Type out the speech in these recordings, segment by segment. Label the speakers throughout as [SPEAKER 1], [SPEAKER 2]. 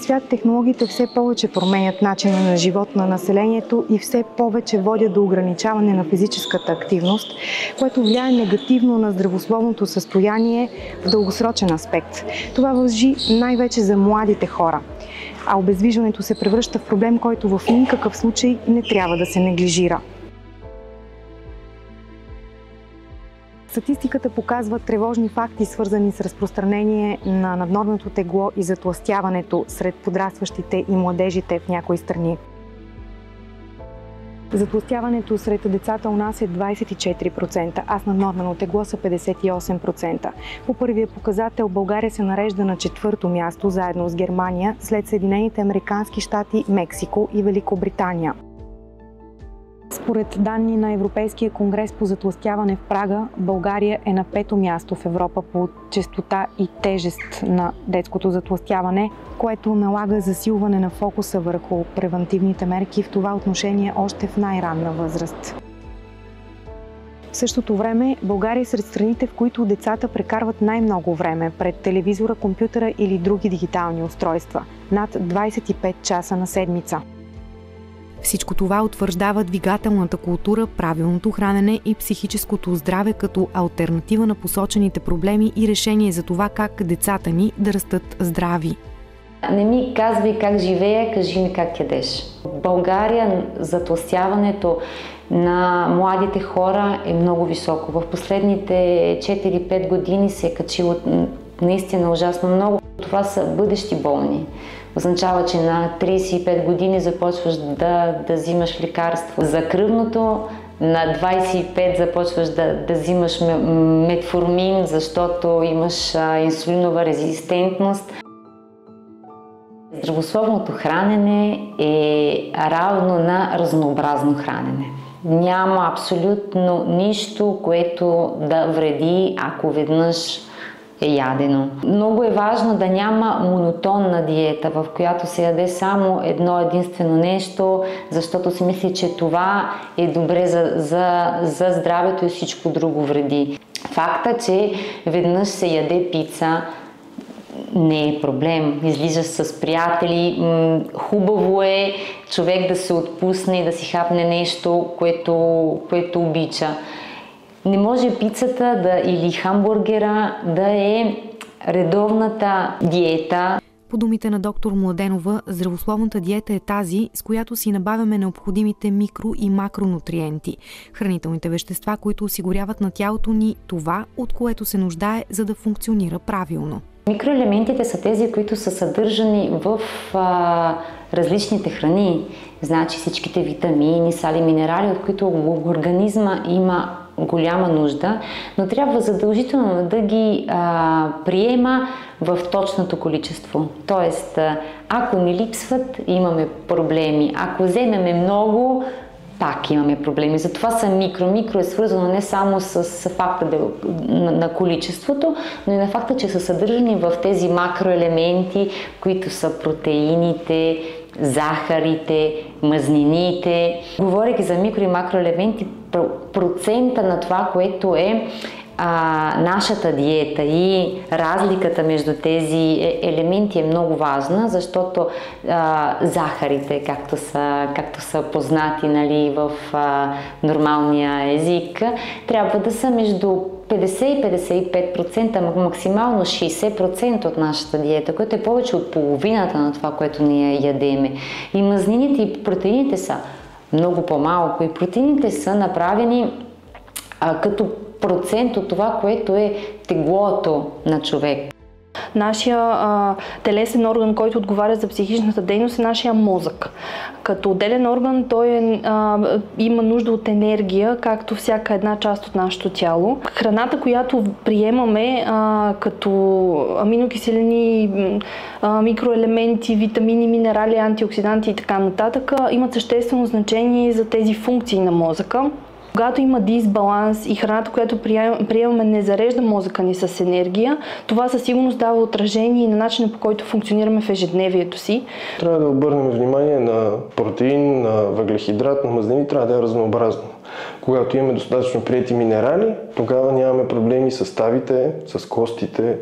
[SPEAKER 1] свят технологиите все повече променят начина на живот на населението и все повече водят до ограничаване на физическата активност, което влияе негативно на здравословното състояние в дългосрочен аспект. Това важи най-вече за младите хора. А обездвижването се превръща в проблем, който в никакъв случай не трябва да се неглижира. Статистиката показва тревожни факти, свързани с разпространение на наднорменото тегло и затлъстяването сред подрастващите и младежите в някои страни. Затлъстяването сред децата у нас е 24%, а с наднормено тегло са 58%. По първия показател България се нарежда на 4-то място, заедно с Германия, след Съединените американски щати, Мексико и Великобритания. Според данни на Европейския конгрес по затлъстяване в Прага, България е на 5-то място в Европа по честота и тежест на детското затлъстяване, което налага засилване на фокуса върху превантивните мерки в това отношение още в най-ранна възраст. В същото време България е сред страните, в които децата прекарват най-много време пред телевизора, компютъра или други дигитални устройства – над 25 часа на седмица. Всичко това утвърждава двигателната култура, правилното хранене и психическото здраве като алтернатива на посочените проблеми и решение за това как децата ни да растат здрави.
[SPEAKER 2] Не ми казвай как живея, кажи ми как ядеш. В България затлъстяването на младите хора е много високо. В последните 4-5 години се е качило наистина ужасно много. Това са бъдещи болни. Означава, че на 35 години започваш да взимаш лекарство за кръвното, на 25 започваш да взимаш метформин, защото имаш инсулинова резистентност. Здравословното хранене е равно на разнообразно хранене. Няма абсолютно нищо, което да вреди, ако веднъж е ядено. Много е важно да няма монотонна диета, в която се яде само едно единствено нещо, защото си мисли, че това е добре за здравето и всичко друго вреди. Факта, че веднъж се яде пица, не е проблем. Излизаш с приятели, хубаво е човек да се отпусне и да си хапне нещо, което обича. Не може пицата или хамбургера да е редовната диета.
[SPEAKER 1] По думите на доктор Младенова, здравословната диета е тази, с която си набавяме необходимите микро- и макронутриенти, хранителните вещества, които осигуряват на тялото ни това, от което се нуждае, за да функционира правилно.
[SPEAKER 2] Микроелементите са тези, които са съдържани в различните храни. Значи всичките витамини, сали, минерали, от които организма има голяма нужда, но трябва задължително да ги приема в точното количество. Тоест, ако ни липсват, имаме проблеми. Ако вземеме много, пак имаме проблеми. Затова са микро. Микро е свързано не само с факта на количеството, но и на факта, че са съдържани в тези макроелементи, които са протеините, захарите, мазнините. Говорейки за микро и макроелементи, процента на това, което е нашата диета и разликата между тези елементи е много важна, защото захарите, както са познати, нали, в нормалния език, трябва да са между 50 и 55%, максимално 60% от нашата диета, което е повече от половината на това, което ние ядеме. И мазнините и протеините са много по-малко. И протеините са направени като процент от това, което е теглото на човек.
[SPEAKER 3] Нашия телесен орган, който отговаря за психичната дейност, е нашия мозък. Като отделен орган той има нужда от енергия, както всяка една част от нашето тяло. Храната, която приемаме като аминокиселини, микроелементи, витамини, минерали, антиоксиданти и така нататък, имат съществено значение за тези функции на мозъка. Когато има дисбаланс и храната, която приемаме, не зарежда мозъка ни с енергия, това със сигурност дава отражение и на начина, по който функционираме в ежедневието си.
[SPEAKER 4] Трябва да обърнем внимание на протеин, на въглехидрат, на мазнини, трябва да е разнообразно. Когато имаме достатъчно приети минерали, тогава нямаме проблеми с ставите, с костите,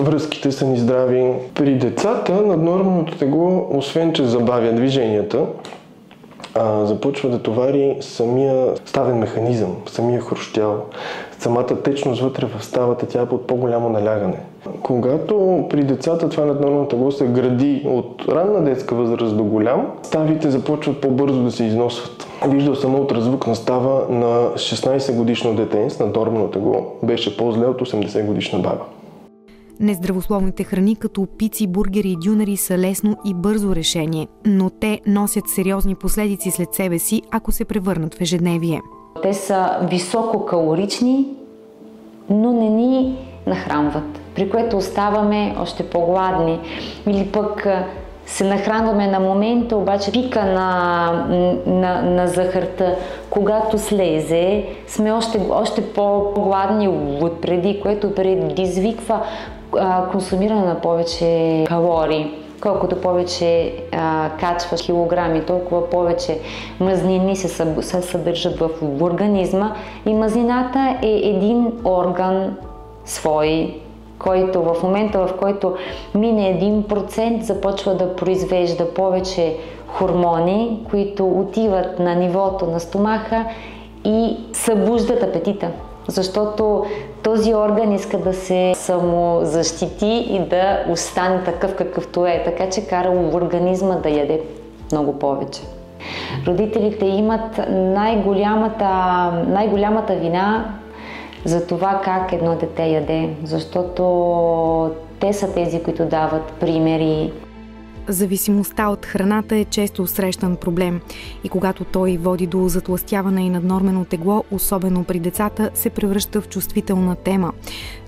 [SPEAKER 4] връзките са ни здрави. При децата наднорменото тегло, освен че забавя движенията, започва да товари самия ставен механизъм, самия хрущял. Самата течност вътре в ставата, тя е под по-голямо налягане. Когато при децата това наднормено тегло се гради от ранна детска възраст до голям, ставите започват по-бързо да се износват. Виждал съм ултразвук на става на 16 годишно дете с наднормено тегло. Беше по-зле от 80 годишна баба.
[SPEAKER 1] Нездравословните храни, като пици, бургери и дюнери, са лесно и бързо решение, но те носят сериозни последици след себе си, ако се превърнат в ежедневие.
[SPEAKER 2] Те са висококалорични, но не ни нахранват, при което оставаме още по-гладни. Или пък се нахранваме на момента, обаче пика на захарта, когато слезе, сме още по-гладни от преди, което предизвиква консумиране на повече калории. Колкото повече качваш килограми, толкова повече мазнини се съдържат в организма. И мазнината е един орган свой, който в момента, в който мине 1%, започва да произвежда повече хормони, които отиват на нивото на стомаха и събуждат апетита. Защото този орган иска да се самозащити и да остане такъв какъвто е, така че кара организма да яде много повече. Родителите имат най-голямата вина за това как едно дете яде, защото те са тези, които дават примери.
[SPEAKER 1] Зависимостта от храната е често срещан проблем и когато той води до затлъстяване и наднормено тегло, особено при децата, се превръща в чувствителна тема.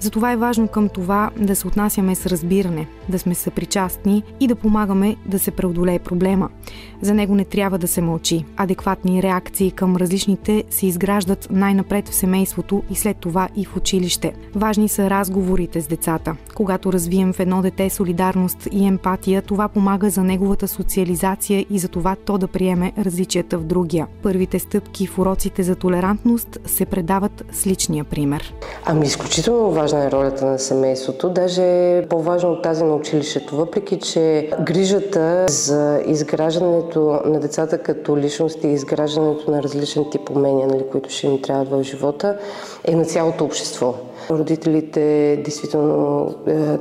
[SPEAKER 1] Затова е важно към това да се отнасяме с разбиране, да сме съпричастни и да помагаме да се преодолее проблема. За него не трябва да се мълчи. Адекватни реакции към различните се изграждат най-напред в семейството и след това и в училище. Важни са разговорите с децата. Когато развием в едно дете солидарност и емпатия, това помага за неговата социализация и за това то да приеме различията в другия. Първите стъпки в уроците за толерантност се предават с личния пример.
[SPEAKER 5] Изключително важна е ролята на семейството, даже по-важно от тази на училището, въпреки че грижата за изграждането на децата като личности и изграждането на различен тип умения, които ще им трябват в живота, е на цялото общество. Родителите действително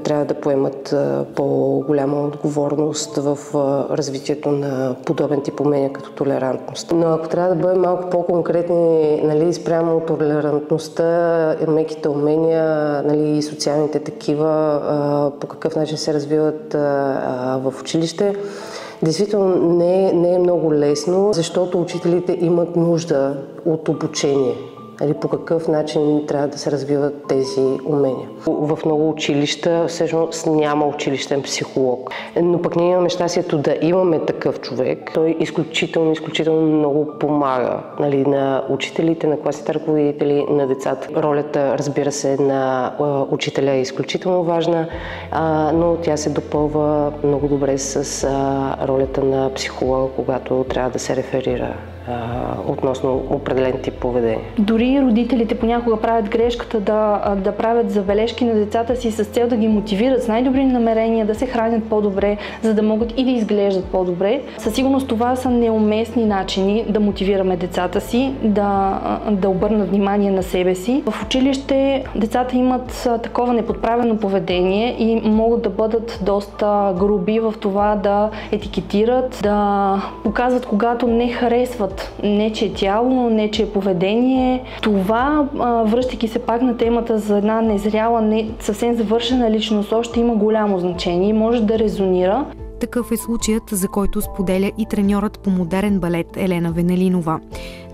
[SPEAKER 5] трябва да поемат по-голяма отговорност в развитието на подобен тип умения като толерантност. Но ако трябва да бъдем малко по-конкретни, спрямо толерантността, меките умения и социалните такива, по какъв начин се развиват в училище, действително не е много лесно, защото учителите имат нужда от обучение. По какъв начин трябва да се развиват тези умения. В много училища всъщност няма училищен психолог, но пък ние имаме щастието да имаме такъв човек. Той изключително много помага на учителите, на класните ръководители, на децата. Ролята, разбира се, на учителя е изключително важна, но тя се допълва много добре с ролята на психолога, когато трябва да се реферира относно определен тип поведение.
[SPEAKER 3] Дори родителите понякога правят грешката да правят забележки на децата си с цел да ги мотивират с най-добри намерения да се хранят по-добре, за да могат и да изглеждат по-добре. Със сигурност това са неуместни начини да мотивираме децата си, да обърнат внимание на себе си. В училище децата имат такова неподправено поведение и могат да бъдат доста груби в това да етикетират, да показват когато не харесват нечие тяло, нечие поведение. Това, връщайки се пак на темата за една незряла, не съвсем завършена личност, още има голямо значение и може да резонира.
[SPEAKER 1] Такъв е случаят, за който споделя и треньорът по модерен балет Елена Венелинова.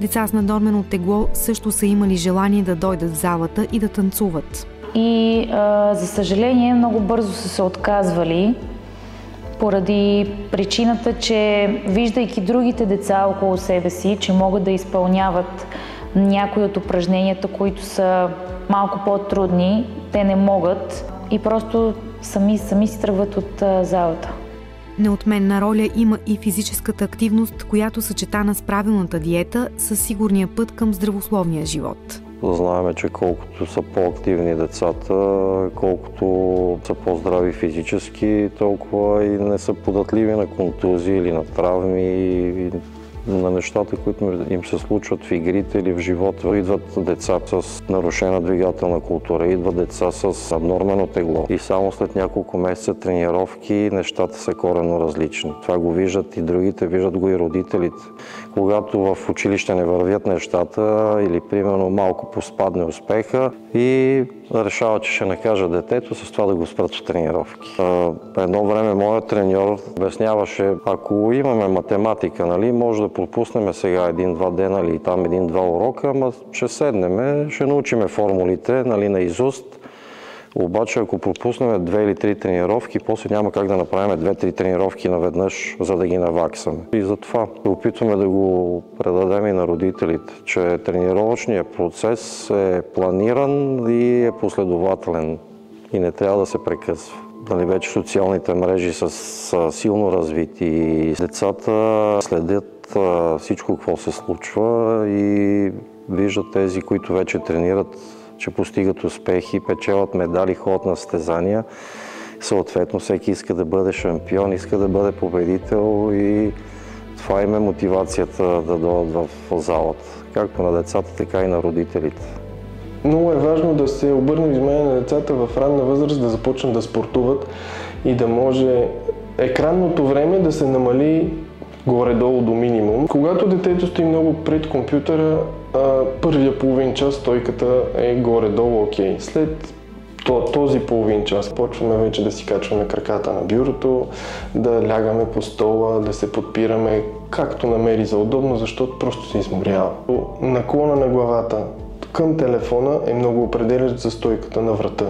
[SPEAKER 1] Деца с наднормено тегло също са имали желание да дойдат в залата и да танцуват.
[SPEAKER 6] И за съжаление много бързо са се отказвали, поради причината, че виждайки другите деца около себе си, че могат да изпълняват някои от упражненията, които са малко по-трудни, те не могат и просто сами си тръгват от залата.
[SPEAKER 1] Неотменна роля има и физическата активност, която съчетана с правилната диета със сигурния път към здравословния живот.
[SPEAKER 7] Знаем, че колкото са по-активни децата, колкото са по-здрави физически, толкова и не са податливи на контузии или на травми и на нещата, които им се случват в игрите или в живота. Идват деца с нарушена двигателна култура, идват деца с абнормално тегло и само след няколко месеца тренировки нещата са коренно различни. Това го виждат и другите, виждат го и родителите. Когато в училище не вървят нещата или примерно малко поспадне успеха и решава, че ще накажа детето с това да го спрат в тренировки. Едно време моят треньор обясняваше, ако имаме математика, нали, може да пропуснем сега 1-2 дена или там 1-2 урока, ама ще седнем, ще научиме формулите, нали, наизуст. Обаче, ако пропуснем 2 или 3 тренировки, после няма как да направим 2-3 тренировки наведнъж, за да ги наваксаме. И затова се опитваме да го предадем и на родителите, че тренировъчният процес е планиран и е последователен и не трябва да се прекъсва. Дали вече социалните мрежи са силно развити и децата следят всичко, какво се случва и виждат тези, които вече тренират, че постигат успехи, печелят медали, ходят на състезания. Съответно, всеки иска да бъде шампион, иска да бъде победител и това им е мотивацията да дойдат в залата, както на децата, така и на родителите.
[SPEAKER 4] Много е важно да се обърне внимание на децата в ранна възраст да започнат да спортуват и да може екранното време да се намали горе-долу до минимум. Когато детето стои много пред компютъра, първия половин час стойката е горе-долу окей. След този половин час почваме вече да си качваме краката на бюрото, да лягаме по стола, да се подпираме както намери за удобно, защото просто се изморява. Наклона на главата към телефона е много определящ за стойката на врата.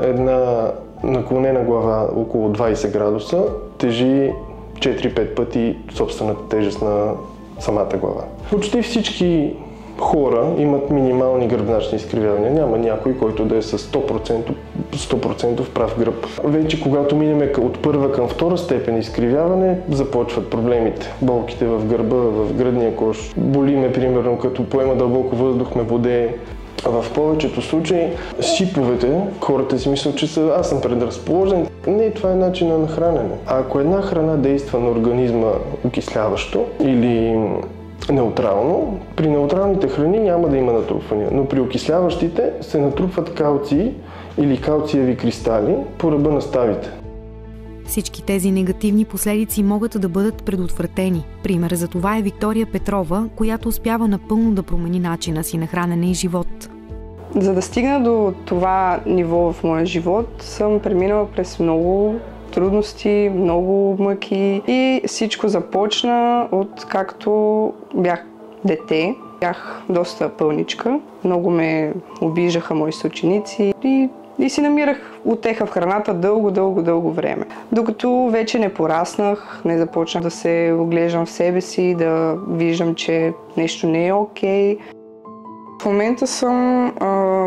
[SPEAKER 4] Една наклонена глава около 20 градуса тежи 4-5 пъти собствената тежест на самата глава. Почти всички хора имат минимални гръбначни изкривявания. Няма някой, който да е с 100% прав гръб. Вече когато минем от първа към втора степен изкривяване, започват проблемите. Болките в гърба, в гръдния кош. Боли ме, примерно, като поема дълбоко въздух, ме боде. В повечето случаи шиповете, хората си мислят, че аз съм предразположен. Не, това е начинът на хранене. А ако една храна действа на организма окисляващо или неутрално, при неутралните храни няма да има натрупвания, но при окисляващите се натрупват калции или калциеви кристали по ръба на ставите.
[SPEAKER 1] Всички тези негативни последици могат да бъдат предотвратени. Пример за това е Виктория Петрова, която успява напълно да промени начина си на хранене и живот.
[SPEAKER 8] За да стигна до това ниво в моя живот, съм преминала през много трудности, много мъки и всичко започна от както бях дете. Бях доста пълничка, много ме обиждаха мои съученици и си намирах утеха в храната дълго време. Докато вече не пораснах, не започнах да се оглеждам в себе си, да виждам, че нещо не е окей. В момента съм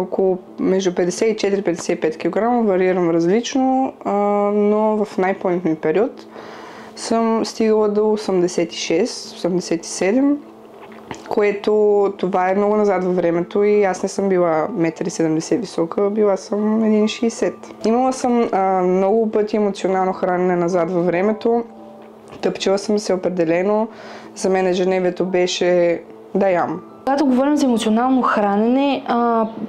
[SPEAKER 8] около между 54-55 кг, варирам различно, но в най-пълният ми период съм стигала до 86-87, което това е много назад във времето и аз не съм била 1,70 м висока, била съм 1,60 м. Имала съм много пъти емоционално хранене назад във времето, тъпчила съм се определено, за мен ежедневието беше да ям.
[SPEAKER 3] Когато говорим за емоционално хранене,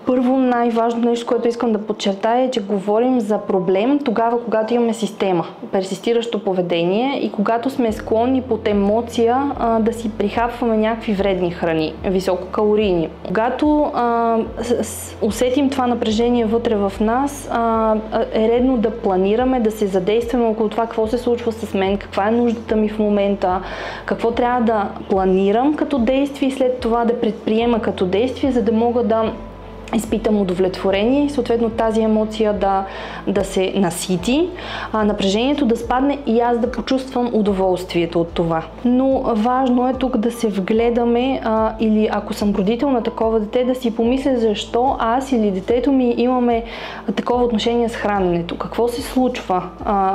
[SPEAKER 3] първо най-важно нещо, което искам да подчертая е, че говорим за проблем тогава, когато имаме система, персистиращо поведение и когато сме склонни под емоция да си прихапваме някакви вредни храни, висококалорийни. Когато усетим това напрежение вътре в нас, е редно да планираме, да се задействаме около това какво се случва с мен, каква е нуждата ми в момента, какво трябва да планирам като действие и след това да предприема като действие, за да мога да изпитам удовлетворение и съответно тази емоция да се насити, напрежението да спадне и аз да почувствам удоволствието от това. Но важно е тук да се вгледаме или ако съм родител на такова дете, да си помисля защо аз или детето ми имаме такова отношение с храненето. Какво се случва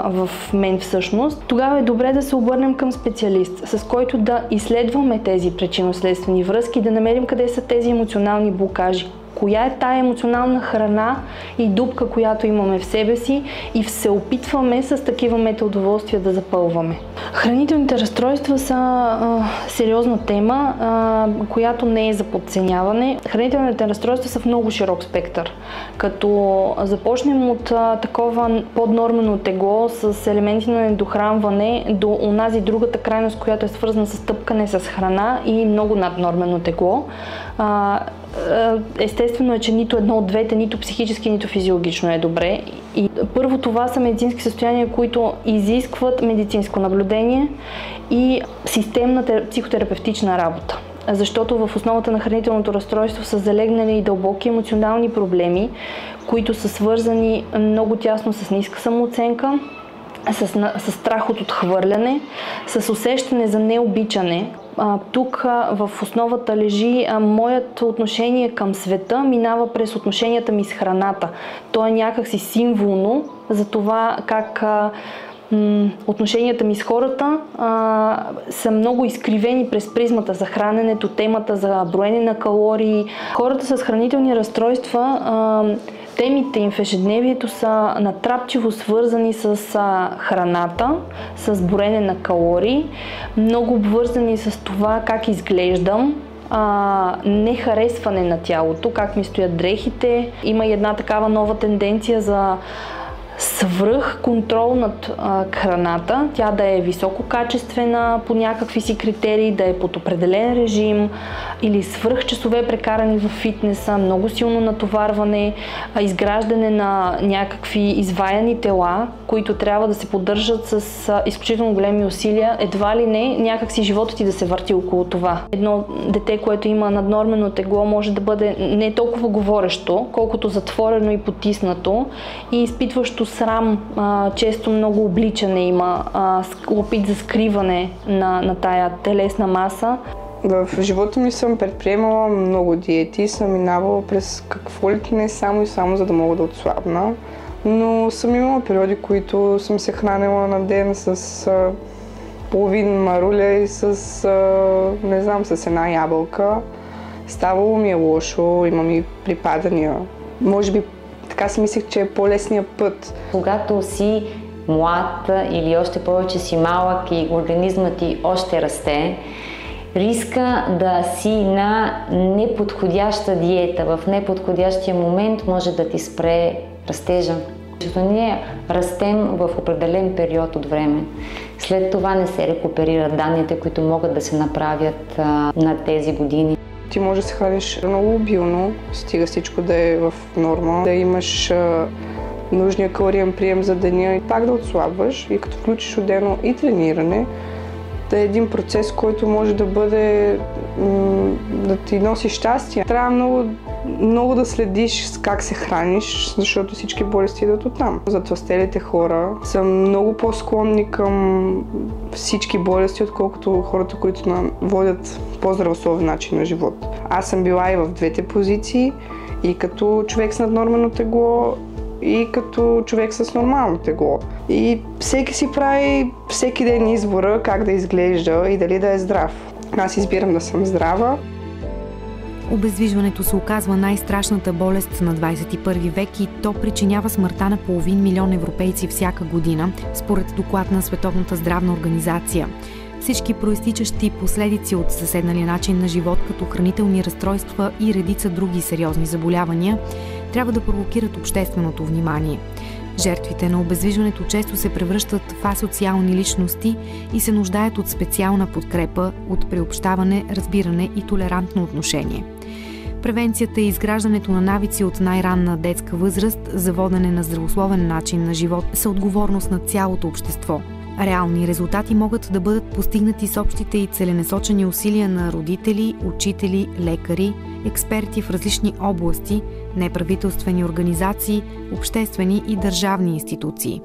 [SPEAKER 3] в мен всъщност? Тогава е добре да се обърнем към специалист, с който да изследваме тези причинно-следствени връзки, да намерим къде са тези емоционални блокажи. Коя е тая емоционална храна и дупка, която имаме в себе си и се опитваме с такива метаудоволствия да запълваме. Хранителните разстройства са сериозна тема, която не е за подценяване. Хранителните разстройства са в много широк спектър. Като започнем от такова поднормено тегло с елементи на недохранване до онази другата крайност, която е свързана с тъпкане с храна и много наднормено тегло. Естествено е, че нито едно от двете, нито психически, нито физиологично е добре. И първо това са медицински състояния, които изискват медицинско наблюдение и системна психотерапевтична работа. Защото в основата на хранителното разстройство са залегнали и дълбоки емоционални проблеми, които са свързани много тясно с ниска самооценка, с страх от отхвърляне, с усещане за необичане. Тук в основата лежи моето отношение към света, минава през отношенията ми с храната. То е някакси символно за това как отношенията ми с хората са много изкривени през призмата за храненето, темата за броене на калории. Хората с хранителни разстройства, темите им в ежедневието са натрапчиво свързани с храната, с броене на калории, много обвързани с това как изглеждам, нехаресване на тялото, как ми стоят дрехите. Има и една такава нова тенденция за свръх контрол над храната, тя да е висококачествена по някакви си критерии, да е под определен режим или свръх часове прекарани в фитнеса, много силно натоварване, изграждане на някакви изваяни тела, които трябва да се поддържат с изключително големи усилия, едва ли не някакси живота ти да се върти около това. Едно дете, което има наднормено тегло, може да бъде не толкова говорещо, колкото затворено и потиснато и изпитващо срам, често много обличане има, опит за скриване на тая телесна маса.
[SPEAKER 8] В живота ми съм предприемала много диети, съм минавала през какво ли не само и само за да мога да отслабна, но съм имала периоди, които съм се хранила на ден с половин маруля и с една ябълка. Ставало ми е лошо, имам и припадания. Може би така си мислех, че е по-лесният път.
[SPEAKER 2] Когато си млад или още повече си малък и организмът ти още расте, риска да си на неподходяща диета, в неподходящия момент може да ти спре растежа. Защото ние растем в определен период от време. След това не се рекуперират данните, които могат да се направят на тези години.
[SPEAKER 8] Ти можеш да се храниш много обилно, стига всичко да е в норма, да имаш нужния калориен прием за деня и пак да отслабваш и като включиш отделно и трениране, да е един процес, който може да бъде да ти носи щастие. Трябва много да следиш как се храниш, защото всички болести идват оттам. Затлъстелите хора са много по-склонни към всички болести, отколкото хората, които водят по-здравословен начин на живот. Аз съм била и в двете позиции, и като човек с наднормено тегло, и като човек с нормално тегло. И всеки си прави всеки ден избора как да изглежда и дали да е здрав. Аз избирам да съм здрава.
[SPEAKER 1] Обездвижването се оказва най-страшната болест на 21 век и то причинява смъртта на 500 000 европейци всяка година, според доклад на Световната здравна организация. Всички проистичащи последици от заседналия начин на живот, като хранителни разстройства и редица други сериозни заболявания, трябва да провокират общественото внимание. Жертвите на обездвижването често се превръщат в асоциални личности и се нуждаят от специална подкрепа, от приобщаване, разбиране и толерантно отношение. Превенцията и изграждането на навици от най-ранна детска възраст за водене на здравословен начин на живот са отговорност на цялото общество. Реални резултати могат да бъдат постигнати с общите и целенасочени усилия на родители, учители, лекари, експерти в различни области, неправителствени организации, обществени и държавни институции.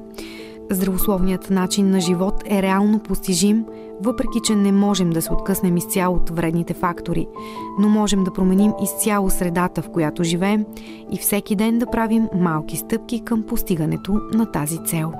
[SPEAKER 1] Здравословният начин на живот е реално постижим, въпреки че не можем да се откъснем изцяло от вредните фактори, но можем да променим изцяло средата, в която живеем и всеки ден да правим малки стъпки към постигането на тази цел.